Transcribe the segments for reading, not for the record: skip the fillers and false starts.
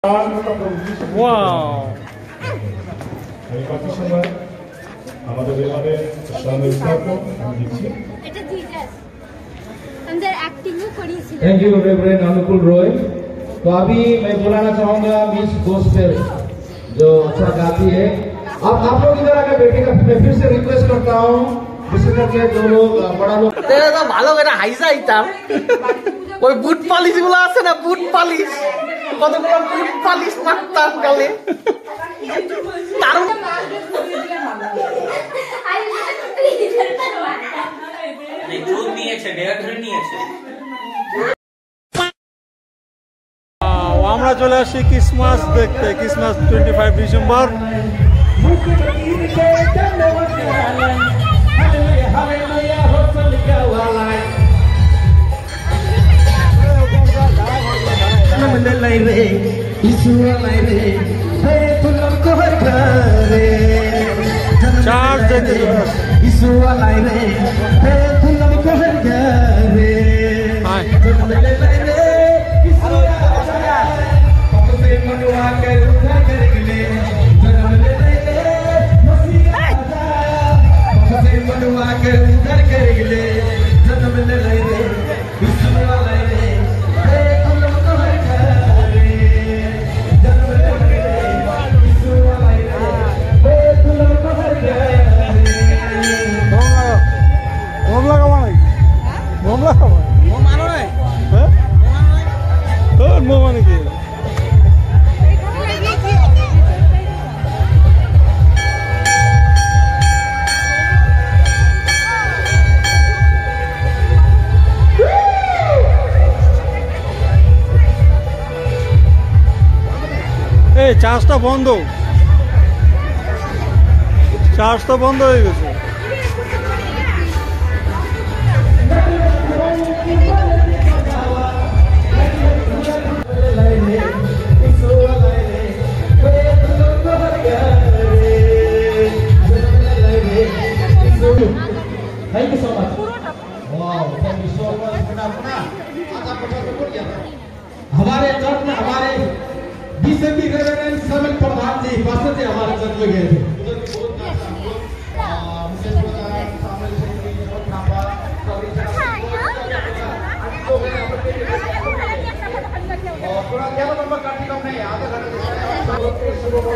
Wow. Thank you, Reverend Anupul Roy. तो अभी मैं बुलाना चाहूंगा मिस गोस्पेल जो अच्छा गाती है। अब आप लोग इधर आकर बैठेगा। मैं फिर से रिक्वेस्ट करता हूँ विशेष करके जो लोग बड़ा लोग तेरे तो ভালো করে হাইজা আইতাম ওই বুট পালিশ গুলো আছে না বুট পালিশ কতগুলো বুট পালিশ মারতাম গালে তার জোর নিয়েছে ডেয়া ধরে নিয়েছে। আমরা চলে আসি ক্রিসমাস দেখতে। Christmas 25 December. চার্চ দেখতে চার্জটা বন্ধ হয়ে গেছে। Thank you so much. Wow, thank you so much. हमारे चर्च में हमारे बीजेपी रेवेरेंड समिल प्रधान जी पास्टर जी हमारे चर्च में गए थे।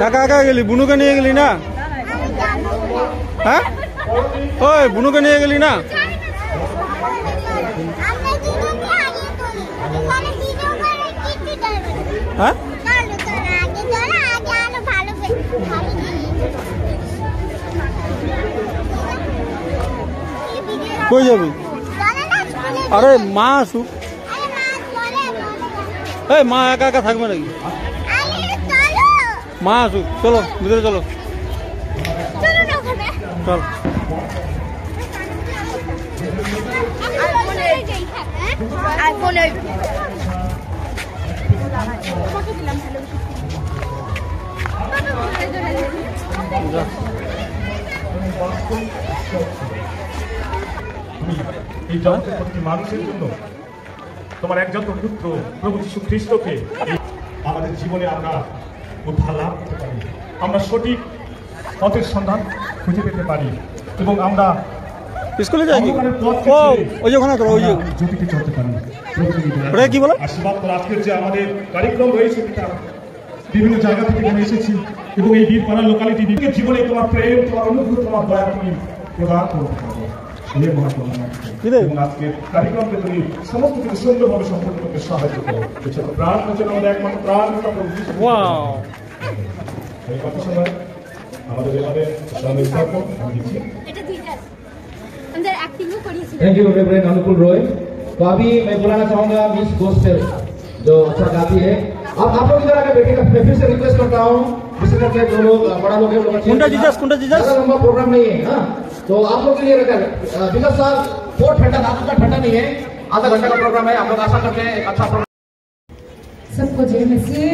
কাকা গেলি বুনুকে নিয়ে গেলি না? হ্যাঁ ওই বুনুকে নিয়ে গেলি না? হ্যাঁ কই যাবি? আরে মা আসুক। এই মা একা একা থাকবে নাকি? মা আসুক, চলো ভিতরে চলো। চল এই জগতের প্রতি মানুষের জন্য তোমার একজন পুত্র প্রভু যীশু খ্রিস্টকে আমাদের জীবনে আমরা উদ্ধার লাভ করতে পারি, আমরা সঠিক পথের সন্ধান খুঁজে পেতে পারি এবং আমরা স্কুলে যাই ওই যে ওখানে ওই জ্যোতিতে চলতে পারি। কি বলো আশীর্বাদ করে আজকের যে আমাদের কার্যক্রম রয়েছে বিভিন্ন জায়গা থেকে এখানে এসেছি এবং এই বীরপাড়া লোকালিটি জীবনে তোমার প্রেম, তোমার অনুভূতি, তোমার দয়া তুমি প্রদান করতে পারো। আজকের কার্যক্রমকে তুমি সমস্ত কিছু সুন্দরভাবে সম্পন্ন করতে সাহায্য করো। প্রার্থনা জন্য আমাদের একমাত্র প্রার্থনা কত সময় আমাদের Thank you, Reverend Anupul Roy. तो अभी मैं बुलाना चाहूंगा मिस गोस्पेल जो अच्छा गाती है। अब आप लोग इधर आकर बैठेगा। मैं फिर से रिक्वेस्ट करता हूँ विशेष करके जो लोग बड़ा लोग हैं कुंडा जीसस ज़्यादा लंबा प्रोग्राम नहीं है। हाँ तो आप लोग के लिए रखा बिकॉज सर बहुत ठंडा रात का ठंडा नहीं है, आधा घंटा का प्रोग्राम है। आप लोग आशा करते हैं अच्छा प्रोग्राम सबको जय मसीह।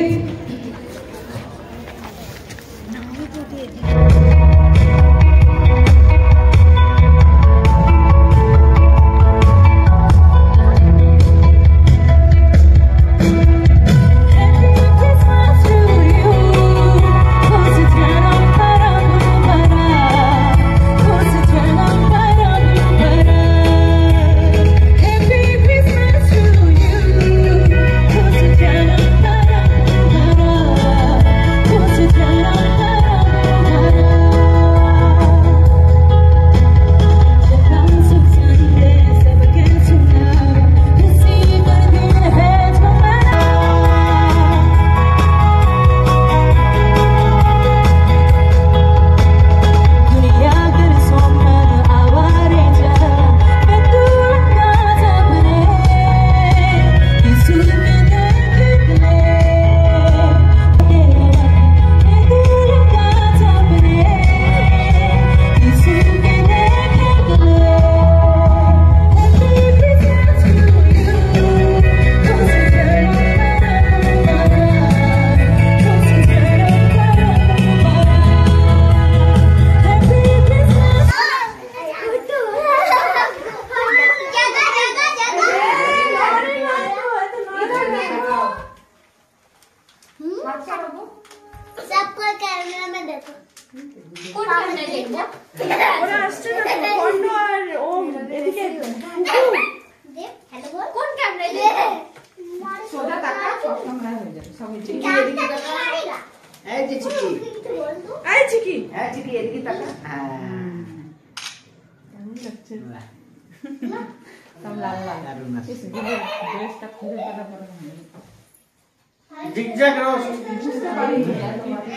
Christmas. सबको कैमरा में देखो कौन कैमरा देखो ওরা আসছে না তো, কর্ণ আর ও এদিকে देख हेलो बोल कौन कैमरा देखो সোজা টাকা সব ক্যামেরা হয়ে যাবে সব এদিকে এদিকে তাকা এই যে চিকি এই চিকি হ্যাঁ চিকি এদিকে তাকা কেমন লাগছে সব লাল লাল দারুণ আছে। ড্রেসটা খুলে ফেলা পড়া জিগজ্যাগ রোস্ট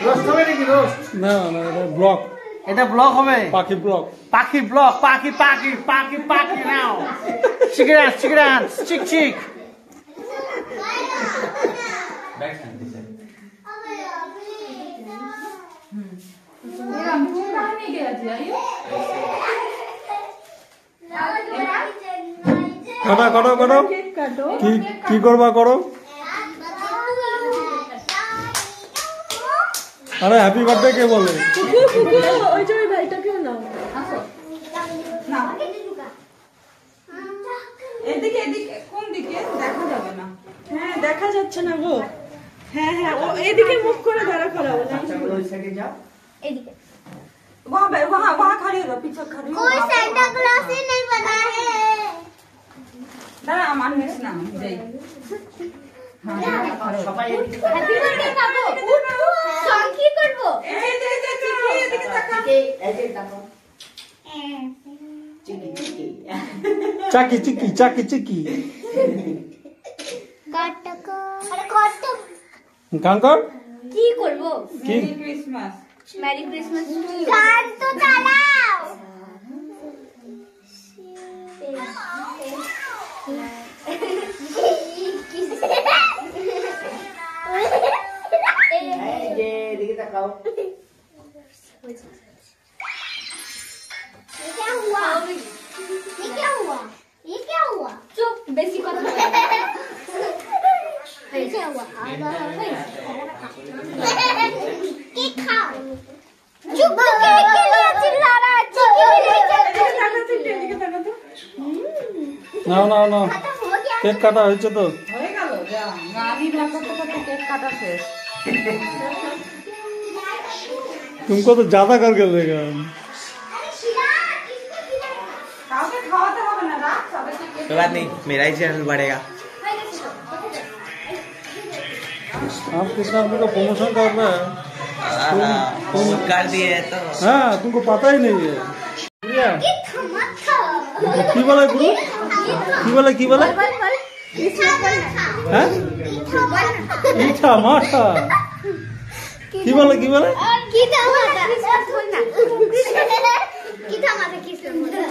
রোস্ট হবে নাকি রোস্ট না না এটা ব্লক, এটা ব্লক হবে পাখি ব্লক। পাখি ব্লক পাখি পাখি পাখি পাখি নাও চিকেরাস চিকেরাস চিক চিক কাটা কাটো কাটো, কেক কাটো কি কি করবা করো। আরে হ্যাপি বার্থডে কে বলে? ওই যে ওই ভাইটাকেও নাও নাও এদিকে এদিকে কোন দিকে দেখা যাবে না হ্যাঁ দেখা যাচ্ছে না গো হ্যাঁ হ্যাঁ ও এদিকে মুখ করে দাঁড়া করাবো ওই সাইডে যাও एदिके वहाँ वहाँ वहाँ खड़ी हो पीछे खड़ी हो कोई सेंटा क्लॉज ही नहीं बना है दादा अमान मिस ना जाई সবাই এদিকে हैप्पी बर्थडे बाबू सॉन्ग की करबो এই যে চিকি এদিকে তাকা এই যে তাকাও চিকি চিকি চাকি চিকি চাকি চিকি কাটকো আরে কত গান কর। কি করবো কি মেরি ক্রিসমাস মেরি ক্রিসমাস গান তো চালাও এই যে এদিকে তাকাও ये क्या हुआ ये क्या हुआ ये क्या हुआ चुप बेसी बात ये क्या हुआ केक खाओ चुप केक के लिए चिल्ला रहा है चिल्ला ताका तो এদিকে তাকা তো নাও নাও নাও, खत्म हो गया কেক কাটা হয়েছে তো। হয়ে গেল যা গাড়ি লাগাতে করতে কেক কাটা শেষ तुमको तो ज्यादा करके देगा। अरे शिरा किसको खिलाया কাউকে খাওয়াতে হবে না রাত সবাইকে কেক कोई बात नहीं, मेरा ही चैनल बढ़ेगा। आप कृष्णा का प्रमोशन कर रहे हैं। तुम कर दिए तो हाँ तुमको पता ही नहीं है। प्रिया, मत खाओ की बोला गुरु? की बोला की बोला? हाँ? ईठा माठा। की बोला की बोला? गीता माता क्रिसमस बोलना गीता माता क्रिसमस बोलना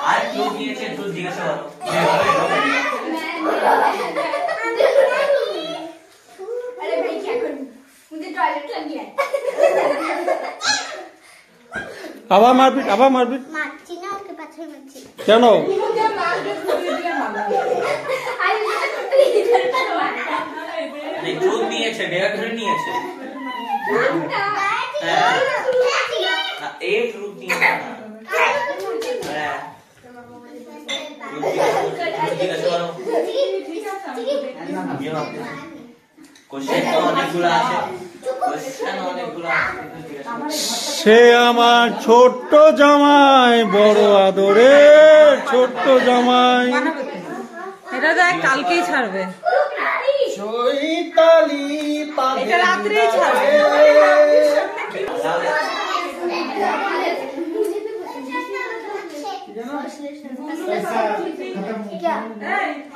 आज जो दिए थे तो जिज्ञासा करो। अरे भाई क्या करूं मुझे टॉयलेट लग गया है आवा मारपीट मारती ना उनके पास में मच्छी क्या नो? नहीं दूध नहीं है, डेढ़ घर नहीं है। एक दूध नहीं है। जिज्ञासा करो। क्वेश्चन तो অনেকগুলো আছে। क्वेश्चन অনেকগুলো আছে। সে আমার ছোট্ট জামাই, বড় আদরে ছোট্ট জামাই। এটা দেখ কালকেই ছাড়বে চৈতালি এটা রাত্রেই ছাড়বে क्या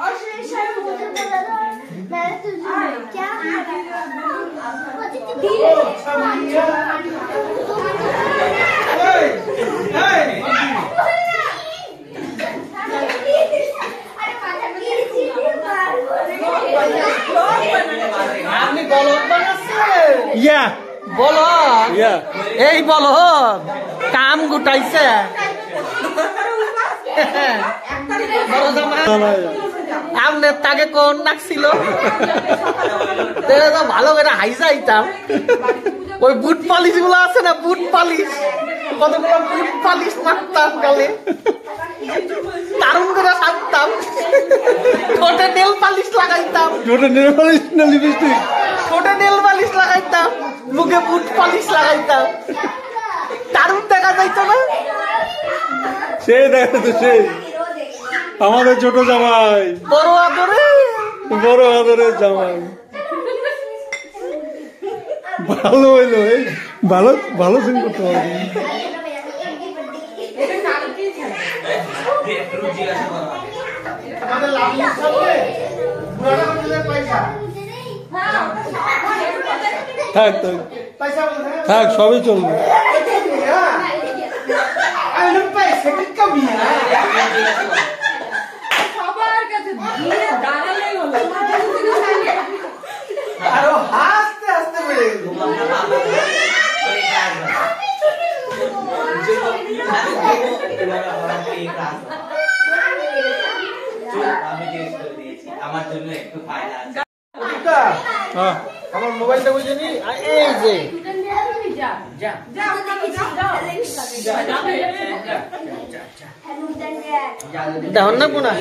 और श्रेष्ठ मुझे बोला था मैं तुझे क्या আপনি বলদ বানাচ্ছে ইয়া বলদ ইয়া এই বলদ কাম গুটাইছে বড় জামাই আপনার তাকে কোন নাকছিল ভালো করে হাইজা আইতাম ওই বুট পালিশ গুলো আছে না বুট পালিশ কতগুলো বুট পালিশ মারতাম গালে দারুণ করে থাকতাম ঠোঁটে নেল পালিশ লাগাইতাম ঠোঁটে নেল পালিশ না লিপস্টিক ঠোঁটে নেল পালিশ লাগাইতাম মুখে বুট পালিশ লাগাইতাম দারুণ দেখা যাইতো না সেই দেখা তো সেই আমাদের ছোট জামাই বড় আদরের জামাই ভালো হইলো এই ভালো ভালো সিন করতে পারবি থাক থাক সবই চলবে সবার কাছে গিয়ে দাঁড়ালেই হলো আরো হাসতে হাসতে বেড়ে গেল আমার জন্য একটু ফায়দা আছে হ্যাঁ আমার মোবাইলটা বুঝে নি এই যে দেখুন না কোনা